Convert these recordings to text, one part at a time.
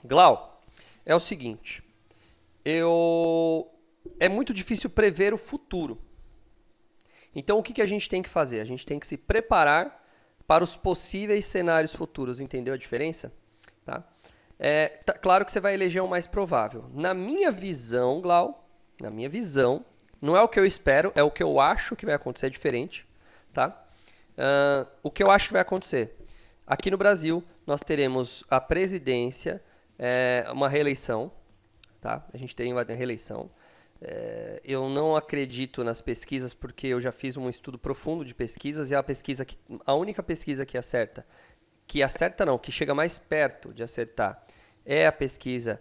Glau, é o seguinte, é muito difícil prever o futuro. Então o que a gente tem que fazer? A gente tem que se preparar para os possíveis cenários futuros, entendeu a diferença? Tá? Claro que você vai eleger o mais provável. Na minha visão, Glau, na minha visão, não é o que eu espero, é o que eu acho que vai acontecer diferente. Tá? O que eu acho que vai acontecer? Aqui no Brasil, nós teremos a presidência, uma reeleição. Tá? A gente tem uma reeleição. Eu não acredito nas pesquisas porque eu já fiz um estudo profundo de pesquisas e a única pesquisa que que chega mais perto de acertar é a pesquisa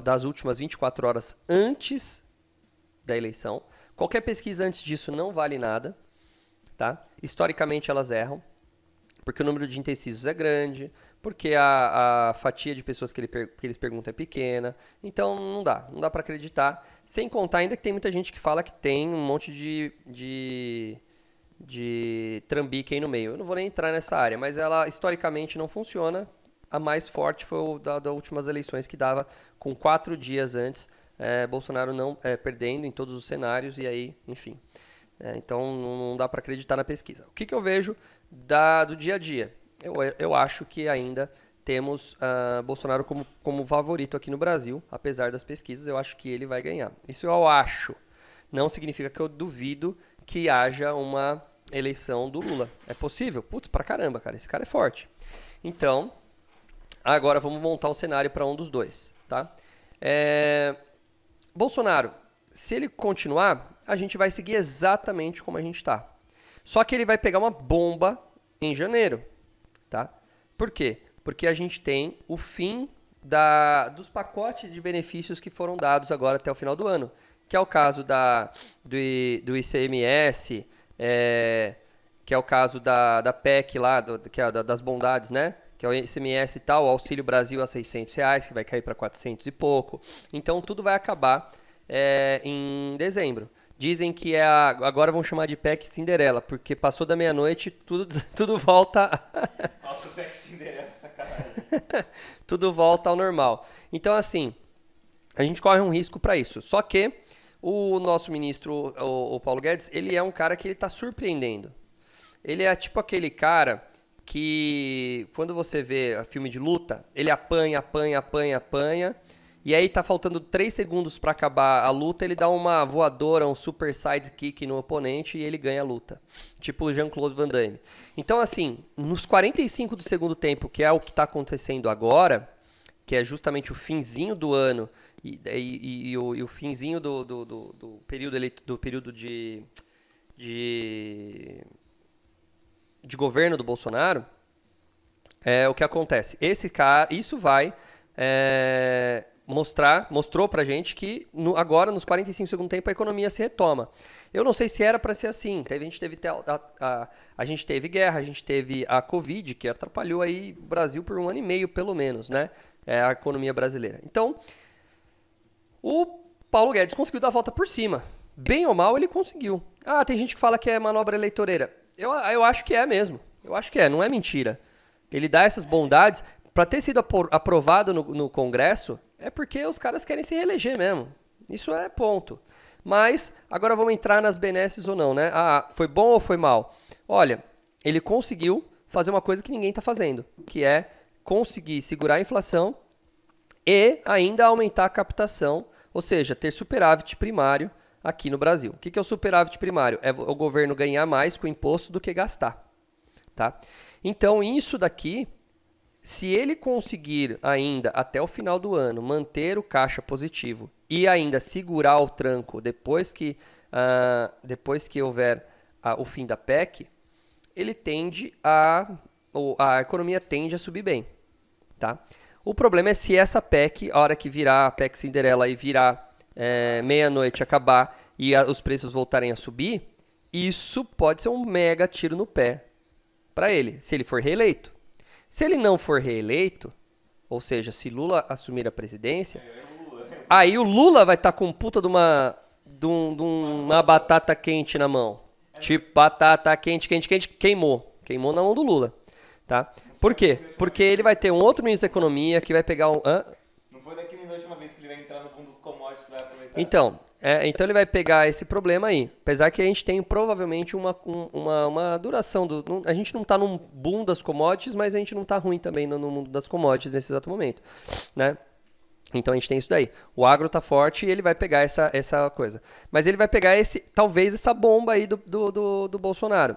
das últimas 24 horas antes da eleição. Qualquer pesquisa antes disso não vale nada, tá? Historicamente elas erram, porque o número de indecisos é grande, porque a fatia de pessoas que eles perguntam é pequena, então não dá para acreditar, sem contar ainda que tem muita gente que fala que tem um monte de trambique aí no meio. Eu não vou nem entrar nessa área, mas ela historicamente não funciona. A mais forte foi das últimas eleições que dava com 4 dias antes, Bolsonaro não perdendo em todos os cenários e aí, enfim. Então não dá para acreditar na pesquisa. O que eu vejo do dia a dia? Eu acho que ainda temos Bolsonaro como favorito aqui no Brasil, apesar das pesquisas, eu acho que ele vai ganhar. Isso eu acho. Não significa que eu duvido que haja uma eleição do Lula. É possível? Putz, pra caramba, cara. Esse cara é forte. Então, agora vamos montar um cenário para um dos dois, tá? Bolsonaro, se ele continuar, a gente vai seguir exatamente como a gente está. Só que ele vai pegar uma bomba em janeiro, tá? Por quê? Porque a gente tem o fim dos pacotes de benefícios que foram dados agora até o final do ano, que é o caso do ICMS, que é o caso da PEC lá, que é das bondades, né? Que é o ICMS e tal, o Auxílio Brasil a R$600, que vai cair para 400 e pouco. Então, tudo vai acabar em dezembro. Dizem que agora vão chamar de PEC Cinderela, porque passou da meia-noite, tudo volta... Nossa, o PEC Cinderela, sacanagem. Tudo volta ao normal. Então, assim, a gente corre um risco para isso. Só que o nosso ministro, o Paulo Guedes, ele é um cara que ele está surpreendendo. Ele é tipo aquele cara que, quando você vê filme de luta, ele apanha, e aí tá faltando 3 segundos para acabar a luta, ele dá uma voadora, um super sidekick no oponente e ele ganha a luta. Tipo o Jean-Claude Van Damme. Então, assim, nos 45 do segundo tempo, que é o que tá acontecendo agora, que é justamente o finzinho do ano e o finzinho do período de governo do Bolsonaro, o que acontece? Isso vai mostrou pra gente que agora, nos 45 segundos do tempo, a economia se retoma. Eu não sei se era para ser assim. A gente teve guerra, a gente teve a Covid, que atrapalhou aí o Brasil por 1 ano e meio, pelo menos, né? A economia brasileira. Então, o Paulo Guedes conseguiu dar a volta por cima. Bem ou mal, ele conseguiu. Tem gente que fala que é manobra eleitoreira. Eu acho que é mesmo. Eu acho que não é mentira. Ele dá essas bondades. Para ter sido aprovado no Congresso, é porque os caras querem se reeleger mesmo. Isso é ponto. Mas, agora vamos entrar nas benesses ou não, né? Foi bom ou foi mal? Olha, ele conseguiu fazer uma coisa que ninguém está fazendo, que é conseguir segurar a inflação e ainda aumentar a captação, ou seja, ter superávit primário aqui no Brasil. O que é o superávit primário? É o governo ganhar mais com o imposto do que gastar. Tá? Então, isso daqui, se ele conseguir ainda até o final do ano manter o caixa positivo e ainda segurar o tranco depois que houver o fim da PEC, a economia tende a subir bem. Tá? O problema é se essa PEC, a hora que virar a PEC Cinderela e virar meia-noite, acabar e os preços voltarem a subir, isso pode ser um mega tiro no pé para ele, se ele for reeleito. Se ele não for reeleito, ou seja, se Lula assumir a presidência, aí o Lula vai estar com puta de uma batata quente na mão. Tipo, batata quente, queimou. Queimou na mão do Lula. Tá? Por quê? Porque ele vai ter um outro ministro da Economia que vai pegar um... Não foi daqui na última vez que ele vai entrar no mundo dos commodities e vai aproveitar. Então ele vai pegar esse problema aí. Apesar que a gente tem provavelmente uma duração. A gente não está num boom das commodities, mas a gente não está ruim também no mundo das commodities nesse exato momento. Né? Então a gente tem isso daí. O agro está forte e ele vai pegar essa coisa. Mas ele vai pegar talvez essa bomba aí do Bolsonaro.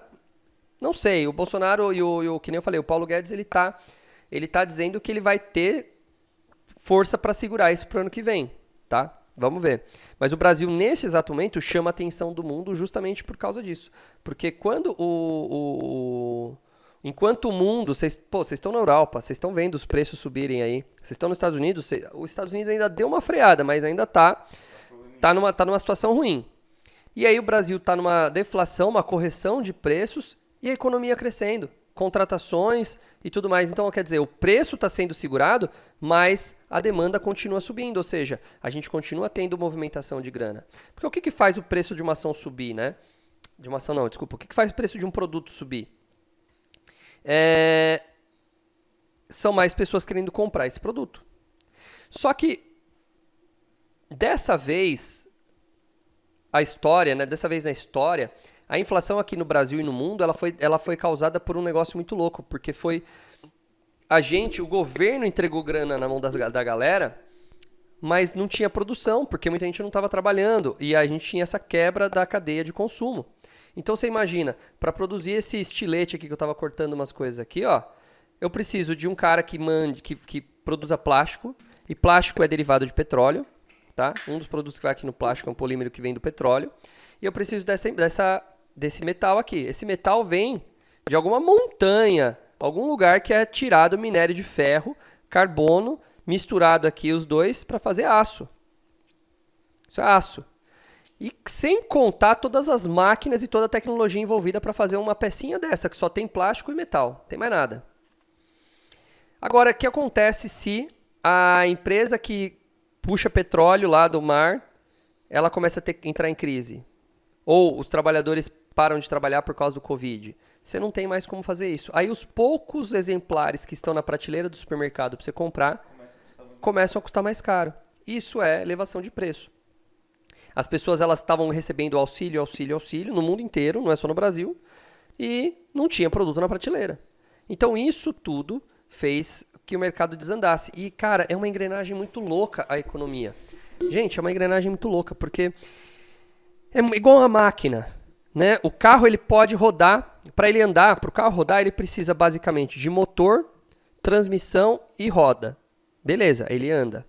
Não sei, o Bolsonaro e o que nem eu falei, o Paulo Guedes, ele tá dizendo que ele vai ter força para segurar isso pro ano que vem, tá? Vamos ver. Mas o Brasil, nesse exato momento, chama a atenção do mundo justamente por causa disso. Porque quando enquanto o mundo... Vocês estão na Europa, vocês estão vendo os preços subirem aí. Vocês estão nos Estados Unidos, os Estados Unidos ainda deu uma freada, mas ainda tá numa situação ruim. E aí o Brasil tá numa deflação, uma correção de preços e a economia crescendo. Contratações e tudo mais. Então, quer dizer, o preço está sendo segurado, mas a demanda continua subindo. Ou seja, a gente continua tendo movimentação de grana. Porque o que faz o preço de uma ação subir, né? De uma ação não, desculpa. O que faz o preço de um produto subir? São mais pessoas querendo comprar esse produto. Só que, dessa vez, dessa vez na história, a inflação aqui no Brasil e no mundo, ela foi causada por um negócio muito louco, porque foi o governo entregou grana na mão da galera, mas não tinha produção, porque muita gente não estava trabalhando, e a gente tinha essa quebra da cadeia de consumo. Então você imagina, para produzir esse estilete aqui que eu estava cortando umas coisas aqui, ó, eu preciso de um cara que produza plástico, e plástico é derivado de petróleo, tá? Um dos produtos que vai aqui no plástico é um polímero que vem do petróleo, e eu preciso desse metal aqui. Esse metal vem de alguma montanha, algum lugar que é tirado minério de ferro, carbono, misturado aqui os dois para fazer aço. Isso é aço. E sem contar todas as máquinas e toda a tecnologia envolvida para fazer uma pecinha dessa, que só tem plástico e metal, não tem mais nada. Agora, o que acontece se a empresa que puxa petróleo lá do mar, ela começa a entrar em crise? Ou os trabalhadores param de trabalhar por causa do Covid. Você não tem mais como fazer isso. Aí os poucos exemplares que estão na prateleira do supermercado para você comprar começam a custar mais caro. Isso é elevação de preço. As pessoas elas estavam recebendo auxílio no mundo inteiro, não é só no Brasil, e não tinha produto na prateleira. Então isso tudo fez que o mercado desandasse. E, cara, é uma engrenagem muito louca a economia. Gente, é uma engrenagem muito louca, porque é igual uma máquina, né? O carro ele pode rodar, para ele andar, para o carro rodar, ele precisa basicamente de motor, transmissão e roda. Beleza, ele anda.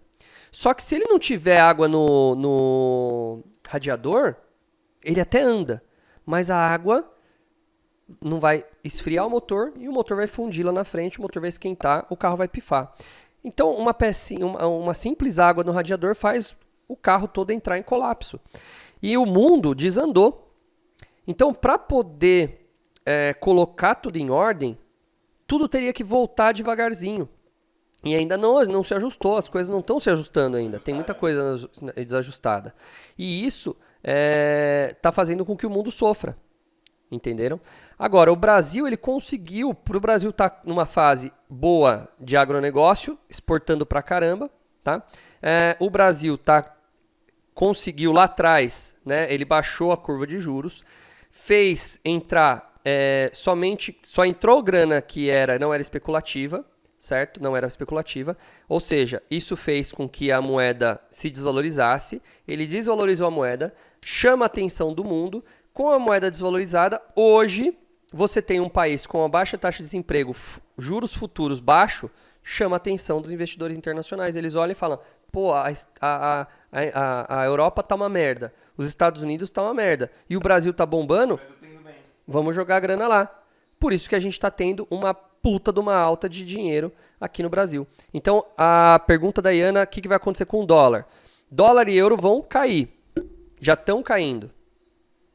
Só que se ele não tiver água no radiador, ele até anda, mas a água não vai esfriar o motor e o motor vai fundir lá na frente, o motor vai esquentar, o carro vai pifar. Então, uma simples água no radiador faz o carro todo entrar em colapso. E o mundo desandou. Então, para poder colocar tudo em ordem, tudo teria que voltar devagarzinho. E ainda não se ajustou, as coisas não estão se ajustando ainda. Tem muita coisa desajustada. E isso está fazendo com que o mundo sofra. Entenderam? Agora, o Brasil, ele conseguiu, para o Brasil estar numa fase boa de agronegócio, exportando pra caramba, tá? O Brasil conseguiu lá atrás, né? Ele baixou a curva de juros, fez entrar só entrou grana que não era especulativa, certo? Não era especulativa, ou seja, isso fez com que a moeda se desvalorizasse, ele desvalorizou a moeda, chama a atenção do mundo. Com a moeda desvalorizada, hoje você tem um país com uma baixa taxa de desemprego, juros futuros baixo, chama a atenção dos investidores internacionais. Eles olham e falam, pô, a Europa tá uma merda, os Estados Unidos tá uma merda, e o Brasil tá bombando, vamos jogar a grana lá. Por isso que a gente tá tendo uma puta de uma alta de dinheiro aqui no Brasil. Então, a pergunta da Iana, o que vai acontecer com o dólar? Dólar e euro vão cair, já estão caindo.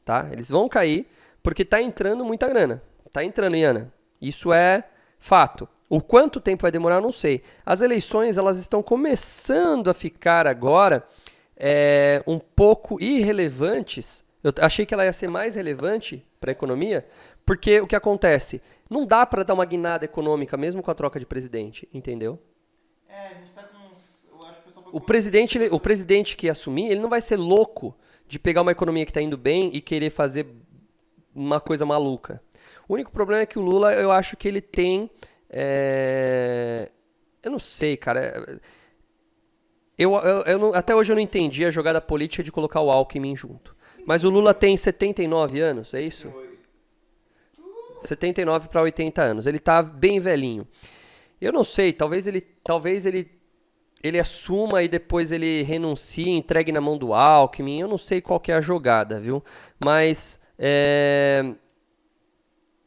Tá? Eles vão cair porque está entrando muita grana. Está entrando, Iana. Isso é fato. O quanto tempo vai demorar, eu não sei. As eleições elas estão começando a ficar agora um pouco irrelevantes Eu achei que ela ia ser mais relevante para a economia, porque o que acontece? Não dá para dar uma guinada econômica mesmo com a troca de presidente, entendeu? A gente tá com uns. Eu acho que o pessoal O presidente, o presidente que assumir, ele não vai ser louco de pegar uma economia que está indo bem e querer fazer uma coisa maluca. O único problema é que o Lula, eu acho que ele tem... Eu não sei, cara. Até hoje eu não entendi a jogada política de colocar o Alckmin junto. Mas o Lula tem 79 anos, é isso? 79 para 80 anos. Ele tá bem velhinho. Eu não sei, talvez ele assuma e depois ele renuncie, entregue na mão do Alckmin. Eu não sei qual que é a jogada, viu? Mas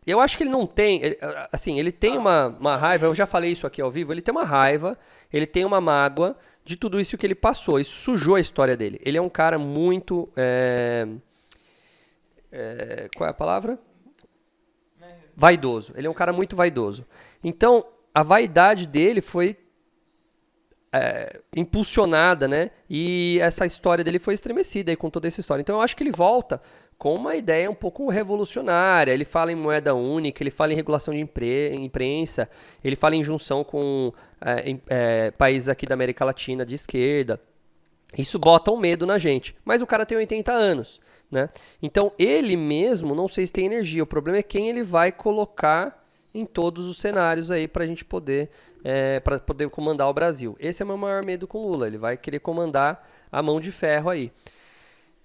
eu acho que ele não tem, assim, ele tem uma raiva, eu já falei isso aqui ao vivo, ele tem uma raiva, ele tem uma mágoa de tudo isso que ele passou, isso sujou a história dele. Ele é um cara muito, qual é a palavra? Vaidoso, ele é um cara muito vaidoso. Então, a vaidade dele foi impulsionada, né? E essa história dele foi estremecida aí com toda essa história. Então eu acho que ele volta com uma ideia um pouco revolucionária. Ele fala em moeda única, ele fala em regulação de imprensa, ele fala em junção com países aqui da América Latina de esquerda. Isso bota um medo na gente. Mas o cara tem 80 anos, né? Então ele mesmo, não sei se tem energia. O problema é quem ele vai colocar em todos os cenários aí pra gente poder comandar o Brasil. Esse é o meu maior medo com o Lula. Ele vai querer comandar a mão de ferro aí.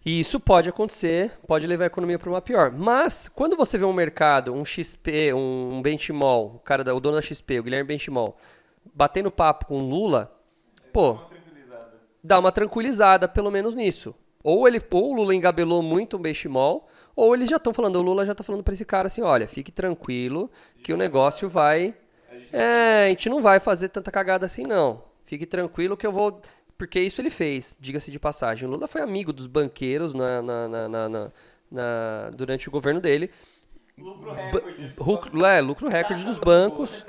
E isso pode acontecer, pode levar a economia para uma pior. Mas, quando você vê um mercado, um XP, um Benchimol, o dono da XP, o Guilherme Benchimol, batendo papo com o Lula, pô, dá uma tranquilizada, pelo menos nisso. Ou o Lula engabelou muito o Benchimol, ou eles já estão falando, o Lula já está falando para esse cara assim, olha, fique tranquilo que o negócio vai... a gente não vai fazer tanta cagada assim, não. Fique tranquilo que eu vou... Porque isso ele fez, diga-se de passagem. O Lula foi amigo dos banqueiros durante o governo dele. Lucro recorde. Lucro recorde dos bancos.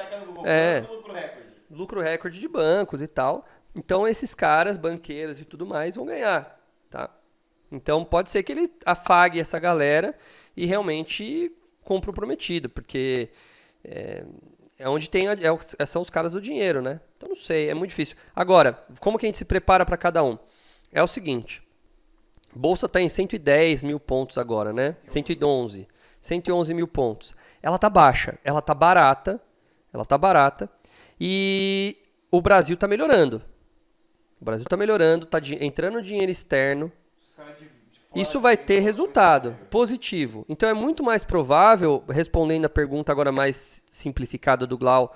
Lucro recorde de bancos e tal. Então esses caras, banqueiros e tudo mais, vão ganhar, tá? Então pode ser que ele afague essa galera e realmente compre o prometido, porque onde tem são os caras do dinheiro, né? Então não sei, é muito difícil. Agora, como que a gente se prepara para cada um? É o seguinte, Bolsa está em 110 mil pontos agora, né? 111 mil pontos. Ela tá baixa, ela tá barata e o Brasil tá melhorando. O Brasil tá melhorando, tá entrando dinheiro externo. Isso vai ter resultado positivo. Então é muito mais provável, respondendo a pergunta agora mais simplificada do Glau,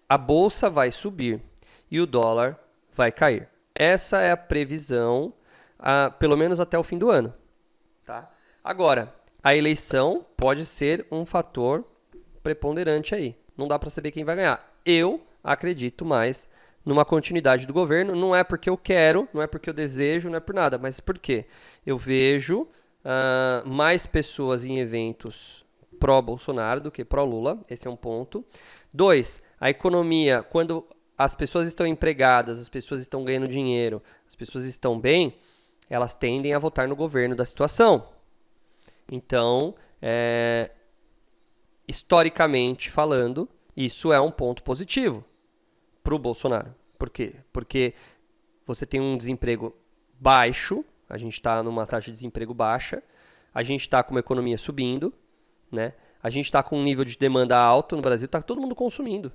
a bolsa vai subir e o dólar vai cair. Essa é a previsão, pelo menos até o fim do ano. Tá? Agora, a eleição pode ser um fator preponderante aí. Não dá para saber quem vai ganhar. Eu acredito mais numa continuidade do governo, não é porque eu quero, não é porque eu desejo, não é por nada, mas porque eu vejo mais pessoas em eventos pró-Bolsonaro do que pró-Lula, esse é um ponto. 2, a economia, quando as pessoas estão empregadas, as pessoas estão ganhando dinheiro, as pessoas estão bem, elas tendem a votar no governo da situação. Então, historicamente falando, isso é um ponto positivo para o Bolsonaro. Por quê? Porque você tem um desemprego baixo, a gente está numa taxa de desemprego baixa, a gente está com uma economia subindo, né? A gente está com um nível de demanda alto no Brasil, está todo mundo consumindo.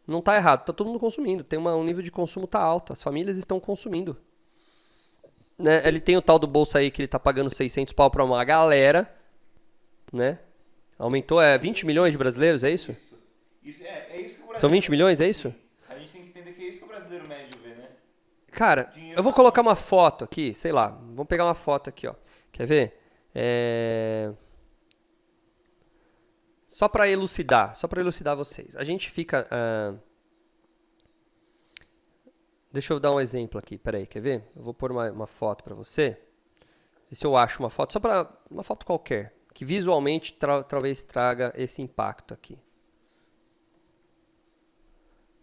Não está errado, está todo mundo consumindo. Um nível de consumo tá alto, as famílias estão consumindo. Né? Ele tem o tal do bolsa aí que ele está pagando 600 pau para uma galera, né? Aumentou, 20 milhões de brasileiros, é isso? Isso que o brasileiro... São 20 milhões, é isso? A gente tem que entender que é isso que o brasileiro médio vê, né? Cara, eu vou colocar uma foto aqui, sei lá, vamos pegar uma foto aqui, ó. Quer ver? Só para elucidar vocês. A gente fica... Deixa eu dar um exemplo aqui, peraí, quer ver? Eu vou pôr uma foto para você. Ver se eu acho uma foto, só para uma foto qualquer, que visualmente talvez traga esse impacto aqui.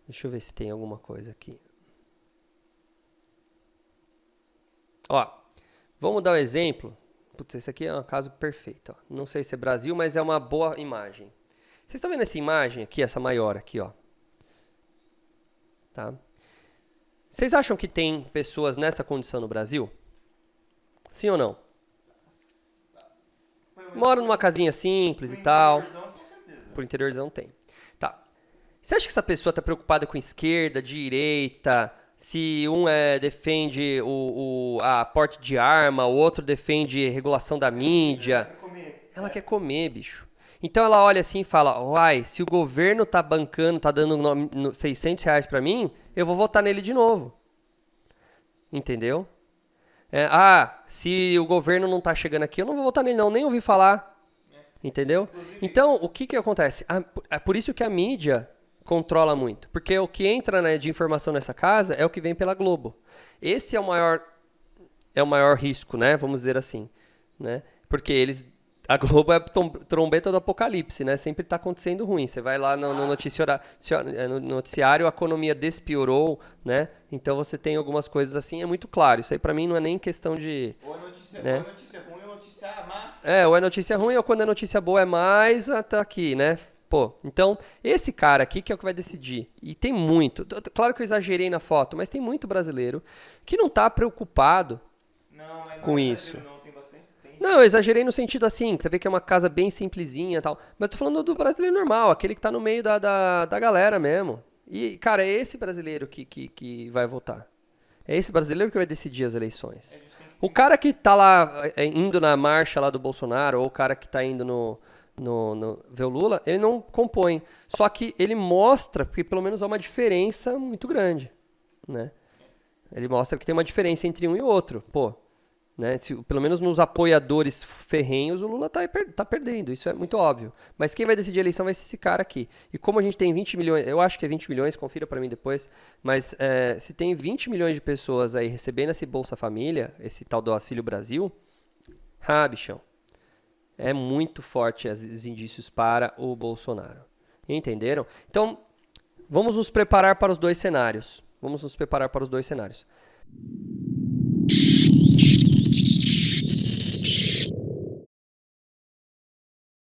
Deixa eu ver se tem alguma coisa aqui. Ó, vamos dar um exemplo. Putz, esse aqui é um caso perfeito. Ó. Não sei se é Brasil, mas é uma boa imagem. Vocês estão vendo essa imagem aqui, essa maior aqui, ó? Tá? Vocês acham que tem pessoas nessa condição no Brasil? Sim ou não? Moram numa casinha simples e tal. Com certeza. Pro interiorzão tem. Tá. Você acha que essa pessoa tá preocupada com esquerda, direita, se um defende a porte de arma, o outro defende regulação da mídia? Ela quer comer, bicho. Então ela olha assim e fala, uai, se o governo tá bancando, tá dando R$600 pra mim, eu vou votar nele de novo. Entendeu? Se o governo não tá chegando aqui, eu não vou votar nele não, nem ouvi falar. Entendeu? Então, o que acontece? É por isso que a mídia controla muito. Porque o que entra, né, de informação nessa casa é o que vem pela Globo. Esse é o maior risco, né? Vamos dizer assim. Né? Porque a Globo é a trombeta do apocalipse, né? Sempre está acontecendo ruim. Você vai lá no noticiário, a economia despiorou, né? Então você tem algumas coisas assim, é muito claro. Isso aí para mim não é nem questão de... Ou é notícia, né? ou é notícia ruim ou notícia má. Ou é notícia ruim ou quando é notícia boa é mais, tá aqui, né? Pô, então, esse cara aqui que é o que vai decidir. E tem muito. Claro que eu exagerei na foto, mas tem muito brasileiro que não tá preocupado com isso. Não, eu exagerei no sentido assim, que você vê que é uma casa bem simplesinha e tal. Mas eu tô falando do brasileiro normal, aquele que tá no meio da galera mesmo. E, cara, é esse brasileiro que vai votar. É esse brasileiro que vai decidir as eleições. O cara que tá lá indo na marcha lá do Bolsonaro, ou o cara que tá indo no ver o Lula, ele não compõe. Só que ele mostra que pelo menos há uma diferença muito grande, né? Ele mostra que tem uma diferença entre um e outro. Pô, né? Pelo menos nos apoiadores ferrenhos, o Lula tá perdendo. Isso é muito óbvio. Mas quem vai decidir a eleição vai ser esse cara aqui. E como a gente tem 20 milhões, eu acho que é 20 milhões, confira pra mim depois, mas se tem 20 milhões de pessoas aí recebendo esse Bolsa Família, esse tal do Auxílio Brasil, bichão, é muito forte os indícios para o Bolsonaro. Entenderam? Então, vamos nos preparar para os dois cenários.